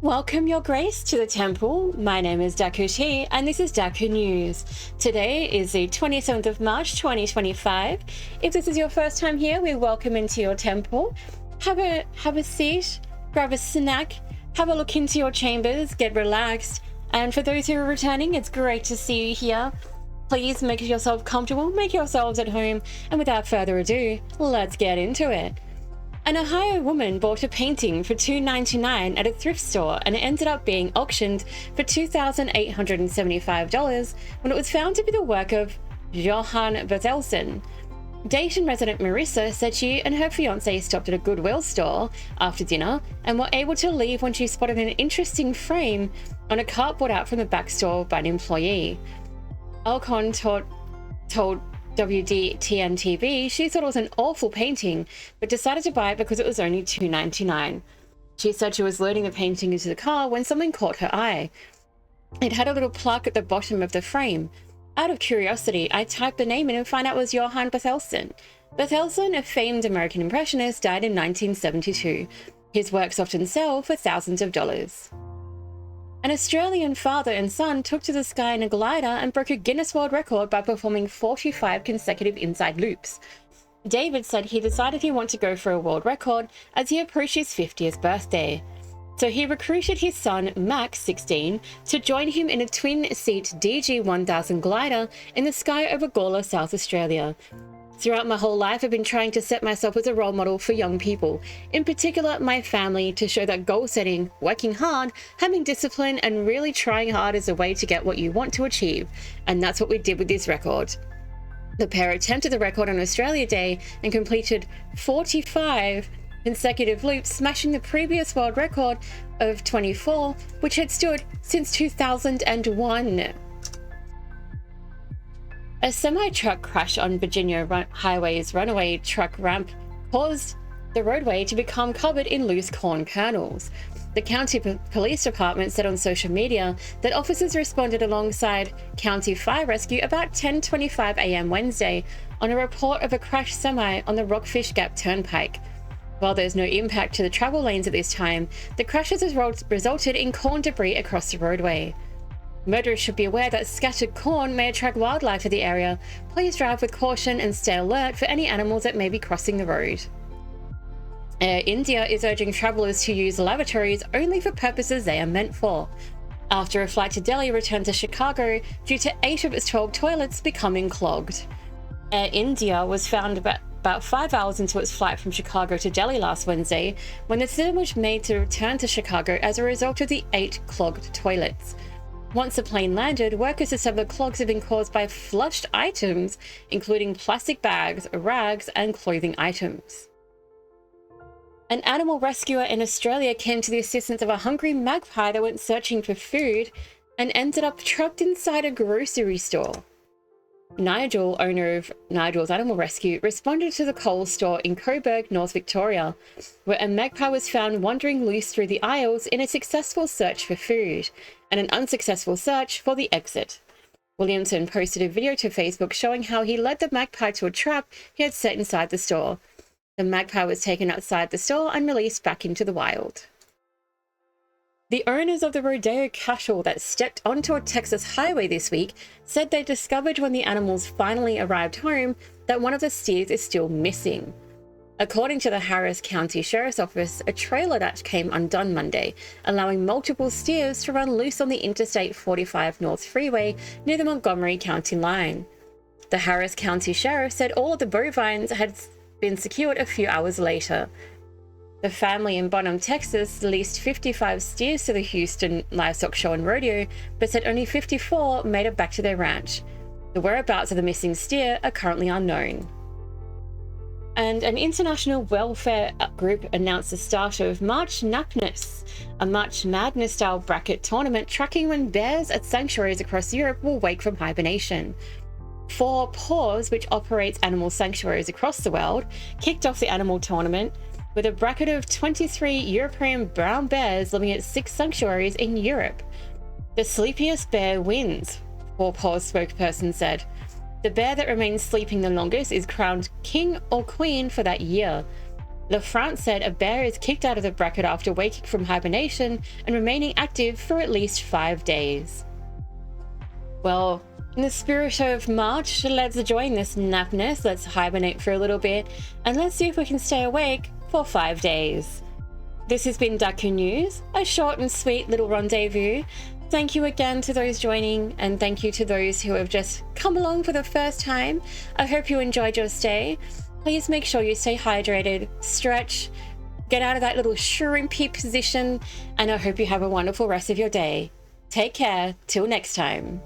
Welcome, Your Grace, to the temple. My name is DakuTii, and this is Daku News. Today is the 27th of March, 2025. If this is your first time here, we welcome into your temple. Have a seat, grab a snack, have a look into your chambers, get relaxed. And for those who are returning, it's great to see you here. Please make yourself comfortable, make yourselves at home, and without further ado, let's get into it. An Ohio woman bought a painting for $2.99 at a thrift store, and it ended up being auctioned for $2,875 when it was found to be the work of Johann Bertelsen. Dayton resident Marissa said she and her fiance stopped at a Goodwill store after dinner and were able to leave when she spotted an interesting frame on a cart brought out from the back store by an employee. Alcon told WDTN TV she thought it was an awful painting, but decided to buy it because it was only $2.99. She said she was loading the painting into the car when something caught her eye. It had a little plaque at the bottom of the frame. Out of curiosity, I typed the name in and found out it was Johann Bertelsen. Bertelsen, a famed American impressionist, died in 1972. His works often sell for thousands of dollars. An Australian father and son took to the sky in a glider and broke a Guinness World Record by performing 45 consecutive inside loops. David said he decided he wanted to go for a world record as he approached his 50th birthday. So he recruited his son, Max, 16, to join him in a twin-seat DG-1000 glider in the sky over Gawler, South Australia. Throughout my whole life, I've been trying to set myself as a role model for young people, in particular my family, to show that goal setting, working hard, having discipline, and really trying hard is a way to get what you want to achieve. And that's what we did with this record. The pair attempted the record on Australia Day and completed 45 consecutive loops, smashing the previous world record of 24, which had stood since 2001. A semi-truck crash on Virginia Highway's runaway truck ramp caused the roadway to become covered in loose corn kernels. The county police department said on social media that officers responded alongside county fire rescue about 10:25 a.m. Wednesday on a report of a crashed semi on the Rockfish Gap Turnpike. While there's no impact to the travel lanes at this time, the crashes has resulted in corn debris across the roadway. Motorists should be aware that scattered corn may attract wildlife to the area. Please drive with caution and stay alert for any animals that may be crossing the road. Air India is urging travellers to use lavatories only for purposes they are meant for, after a flight to Delhi returned to Chicago due to 8 of its 12 toilets becoming clogged. Air India was found about 5 hours into its flight from Chicago to Delhi last Wednesday when the decision was made to return to Chicago as a result of the 8 clogged toilets. Once the plane landed, workers discovered clogs had been caused by flushed items, including plastic bags, rags, and clothing items. An animal rescuer in Australia came to the assistance of a hungry magpie that went searching for food and ended up trapped inside a grocery store. Nigel, owner of Nigel's Animal Rescue, responded to the Coles store in Coburg, North Victoria, where a magpie was found wandering loose through the aisles in a successful search for food and an unsuccessful search for the exit. Williamson posted a video to Facebook showing how he led the magpie to a trap he had set inside the store. The magpie was taken outside the store and released back into the wild. The owners of the rodeo cattle that stepped onto a Texas highway this week said they discovered when the animals finally arrived home that one of the steers is still missing. According to the Harris County Sheriff's Office, a trailer that came undone Monday, allowing multiple steers to run loose on the Interstate 45 North Freeway near the Montgomery County line. The Harris County Sheriff said all of the bovines had been secured a few hours later. The family in Bonham, Texas, leased 55 steers to the Houston Livestock Show and Rodeo, but said only 54 made it back to their ranch. The whereabouts of the missing steer are currently unknown. And an international welfare group announced the start of March Madness, a March Madness-style bracket tournament tracking when bears at sanctuaries across Europe will wake from hibernation. 4 Paws, which operates animal sanctuaries across the world, kicked off the animal tournament with a bracket of 23 European brown bears living at 6 sanctuaries in Europe. The sleepiest bear wins, 4 Paws spokesperson said. The bear that remains sleeping the longest is crowned king or queen for that year. LaFrance said a bear is kicked out of the bracket after waking from hibernation and remaining active for at least 5 days. Well, in the spirit of March, let's join this napness, let's hibernate for a little bit, and let's see if we can stay awake for 5 days. This has been Daku News, a short and sweet little rendezvous. Thank you again to those joining, and thank you to those who have just come along for the first time. I hope you enjoyed your stay. Please make sure you stay hydrated, stretch, get out of that little shrimpy position, and I hope you have a wonderful rest of your day. Take care, till next time.